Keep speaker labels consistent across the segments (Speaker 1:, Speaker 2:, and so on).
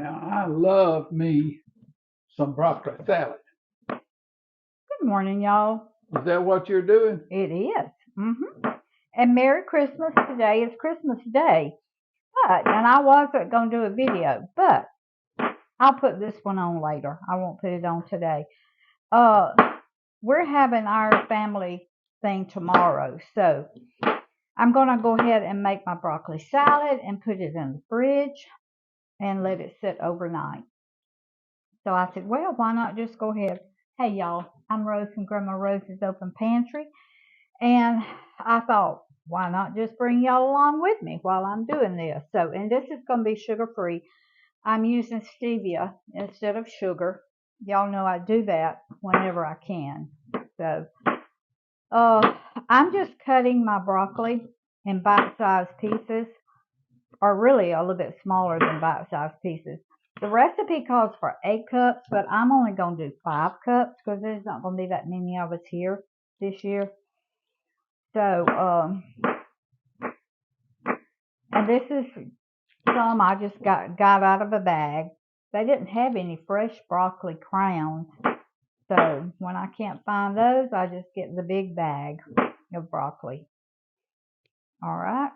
Speaker 1: Now, I love me some broccoli salad.
Speaker 2: Good morning, y'all.
Speaker 1: Is that what you're doing?
Speaker 2: It is. And Merry Christmas. Today is Christmas Day. And I wasn't going to do a video, but I'll put this one on later. I won't put it on today. We're having our family thing tomorrow. So I'm going to go ahead and make my broccoli salad and put it in the fridge and let it sit overnight. So I said, well, why not just go ahead? Hey, y'all, I'm Rose from Grandma Rose's Open Pantry. And I thought, why not just bring y'all along with me while I'm doing this? So, and this is going to be sugar-free. I'm using stevia instead of sugar. Y'all know I do that whenever I can. So, I'm just cutting my broccoli in bite-sized pieces, or really a little bit smaller than bite-sized pieces. The recipe calls for 8 cups, but I'm only going to do 5 cups because there's not going to be that many of us here this year. So, and this is some I just got out of a bag. They didn't have any fresh broccoli crowns. So when I can't find those, I just get the big bag of broccoli. All right.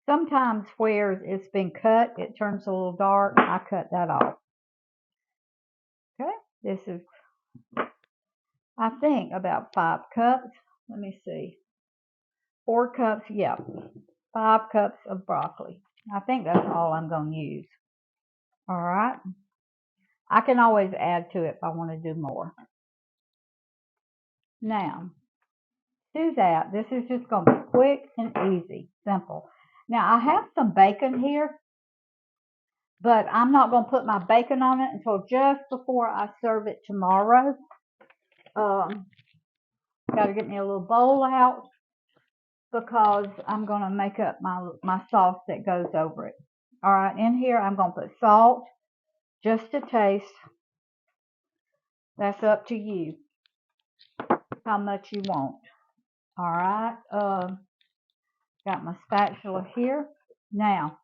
Speaker 2: Sometimes where it's been cut, it turns a little dark. I cut that off. Okay. This is, I think, about 5 cups. Let me see. 4 cups. Yep. 5 cups of broccoli. I think that's all I'm going to use. All right. I can always add to it if I want to do more. Now, do that. This is just going to be quick and easy, simple. Now, I have some bacon here, but I'm not going to put my bacon on it until just before I serve it tomorrow. Got to get me a little bowl out because I'm going to make up my sauce that goes over it. All right, in here I'm going to put salt, just a taste. That's up to you, how much you want. All right, got my spatula here. Now,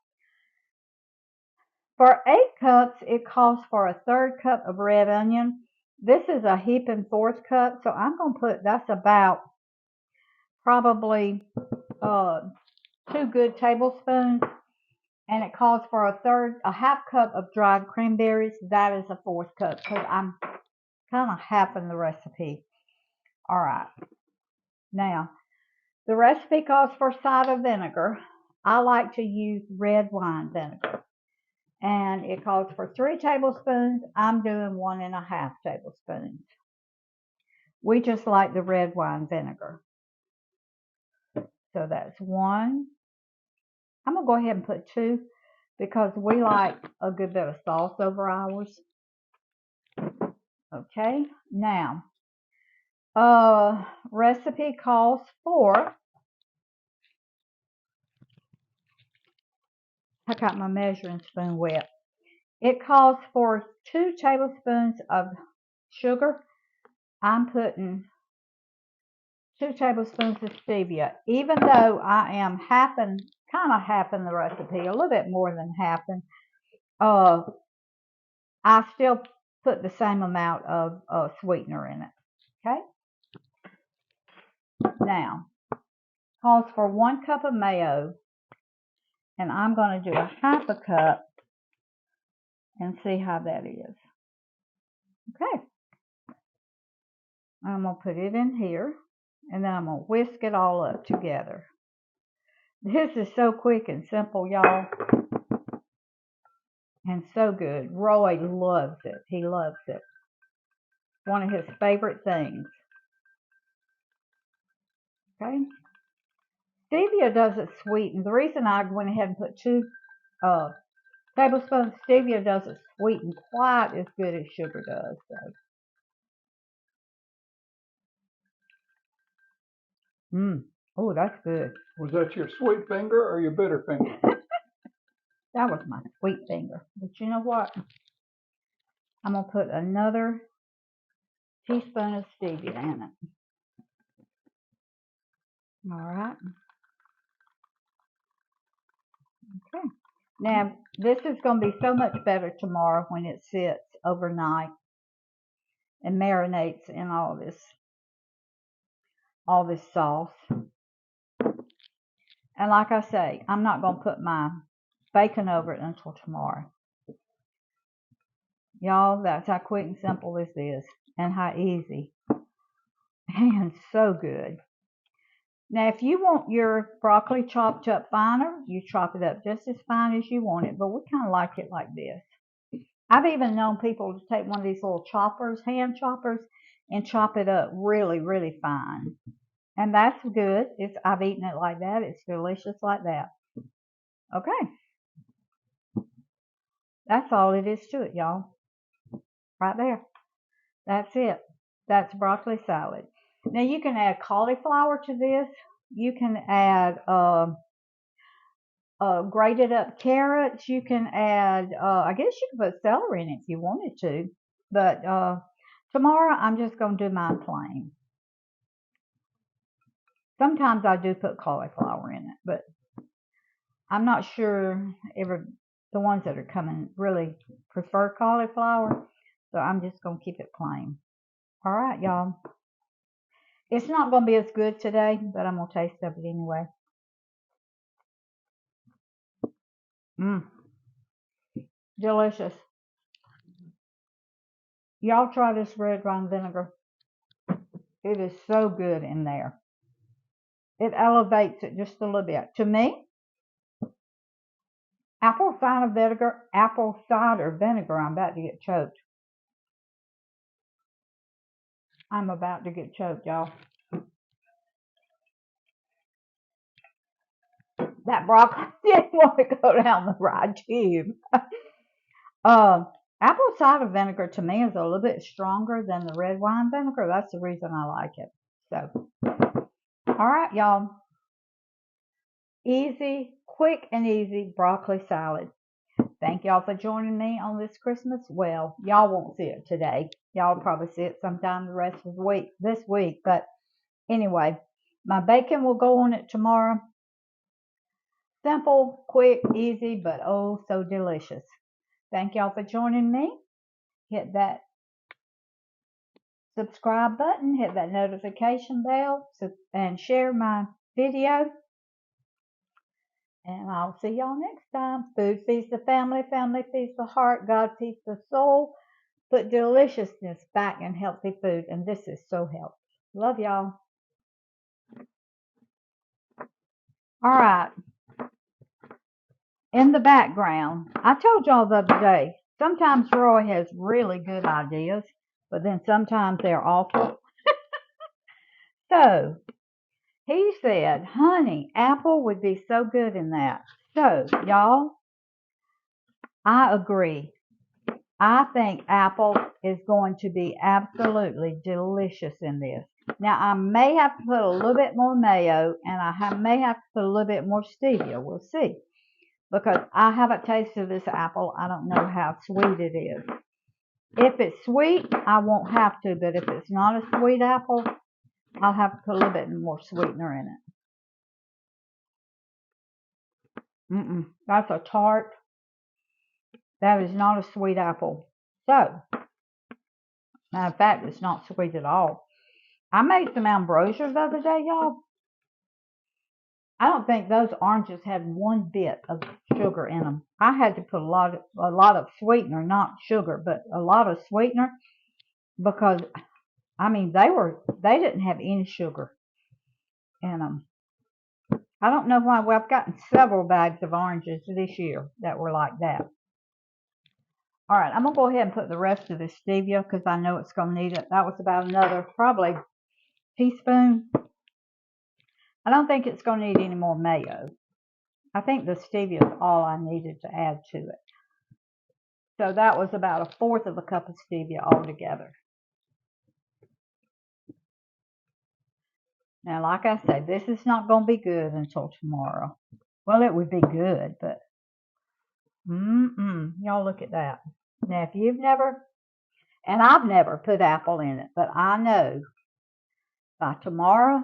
Speaker 2: for 8 cups, it calls for a 1/3 cup of red onion. This is a heaping 1/4 cup, so I'm going to put, that's about probably 2 good tablespoons. And it calls for a 1/2 cup of dried cranberries. That is a 1/4 cup because I'm kind of halving the recipe. All right. Now, the recipe calls for cider vinegar. I like to use red wine vinegar. And it calls for 3 tablespoons. I'm doing 1½ tablespoons. We just like the red wine vinegar. So that's 1. I'm going to go ahead and put 2 because we like a good bit of sauce over ours. Okay, now, recipe calls for, I got my measuring spoon wet. It calls for 2 tablespoons of sugar. I'm putting 2 tablespoons of stevia. Even though I am kind of halving the recipe, a little bit more than halving, I still put the same amount of sweetener in it. Okay. Now, calls for 1 cup of mayo, and I'm going to do 1/2 cup and see how that is. Okay. I'm going to put it in here, and then I'm going to whisk it all up together. This is so quick and simple, y'all, and so good. Roy loves it. He loves it. One of his favorite things. Okay. Stevia doesn't sweeten. The reason I went ahead and put 2 tablespoons of stevia doesn't sweeten quite as good as sugar does. So. Oh, that's good.
Speaker 1: Was that your sweet finger or your bitter finger?
Speaker 2: That was my sweet finger. But you know what? I'm going to put another teaspoon of stevia in it. All right. Okay. Now, this is going to be so much better tomorrow when it sits overnight and marinates in all this sauce. And like I say, I'm not going to put my bacon over it until tomorrow. Y'all, that's how quick and simple this is, and how easy, and so good. Now, if you want your broccoli chopped up finer, you chop it up just as fine as you want it, but we kind of like it like this. I've even known people to take one of these little choppers, hand choppers, and chop it up really, really fine. And that's good. I've eaten it like that. It's delicious like that. Okay. That's all it is to it, y'all. Right there. That's it. That's broccoli salad. Now, you can add cauliflower to this. You can add grated up carrots. You can add, I guess you could put celery in it if you wanted to. But tomorrow, I'm just going to do mine plain. Sometimes I do put cauliflower in it, but I'm not sure the ones that are coming really prefer cauliflower. So I'm just going to keep it plain. All right, y'all. It's not going to be as good today, but I'm going to taste of it anyway. Delicious. Y'all try this red wine vinegar. It is so good in there. It elevates it just a little bit. To me, apple cider vinegar, I'm about to get choked. I'm about to get choked, y'all. That broccoli didn't want to go down the right tube. Apple cider vinegar to me is a little bit stronger than the red wine vinegar. That's the reason I like it. So, all right, y'all. Easy, quick and easy broccoli salad. Thank y'all for joining me on this Christmas. Well, y'all won't see it today. Y'all will probably see it sometime the rest of the week, this week. But anyway, my bacon will go on it tomorrow. Simple, quick, easy, but oh so delicious. Thank y'all for joining me. Hit that subscribe button, hit that notification bell, and share my video. And I'll see y'all next time. Food feeds the family, family feeds the heart, God feeds the soul. Put deliciousness back in healthy food, and this is so healthy. Love y'all. All right. In the background, I told y'all the other day, sometimes Roy has really good ideas, but then sometimes they're awful. So, he said, honey, apple would be so good in that. So, y'all, I agree. I think apple is going to be absolutely delicious in this. Now, I may have to put a little bit more mayo, and I may have to put a little bit more stevia. We'll see. Because I haven't tasted this apple. I don't know how sweet it is. If it's sweet, I won't have to. But if it's not a sweet apple, I'll have to put a little bit more sweetener in it. That's a tart. That is not a sweet apple. So, matter of fact, it's not sweet at all. I made some ambrosia the other day, y'all. I don't think those oranges had one bit of sugar in them. I had to put a lot of sweetener, not sugar, but a lot of sweetener, because I mean they didn't have any sugar in them. I don't know why. Well, I've gotten several bags of oranges this year that were like that. All right, I'm gonna go ahead and put the rest of this stevia because I know it's gonna need it. That was about another probably teaspoon. I don't think it's gonna need any more mayo. I think the stevia is all I needed to add to it. So that was about 1/4 of a cup of stevia altogether. Now, like I said, this is not going to be good until tomorrow. Well, it would be good, but y'all look at that. Now, if you've never, and I've never put apple in it, but I know by tomorrow,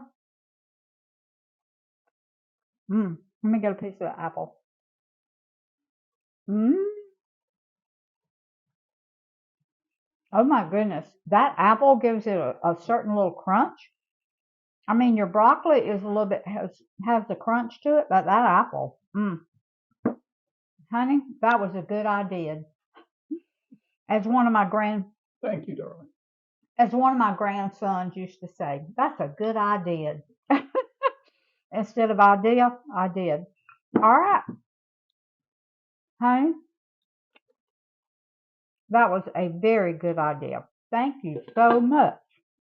Speaker 2: let me get a piece of the apple. Mm. Oh my goodness. That apple gives it a certain little crunch. I mean, your broccoli is a little bit, has the crunch to it, but that apple, honey, that was a good idea. As one of my
Speaker 1: Thank you, darling.
Speaker 2: as one of my grandsons used to say, that's a good idea. Instead of idea, I did. All right, honey, that was a very good idea. Thank you so much.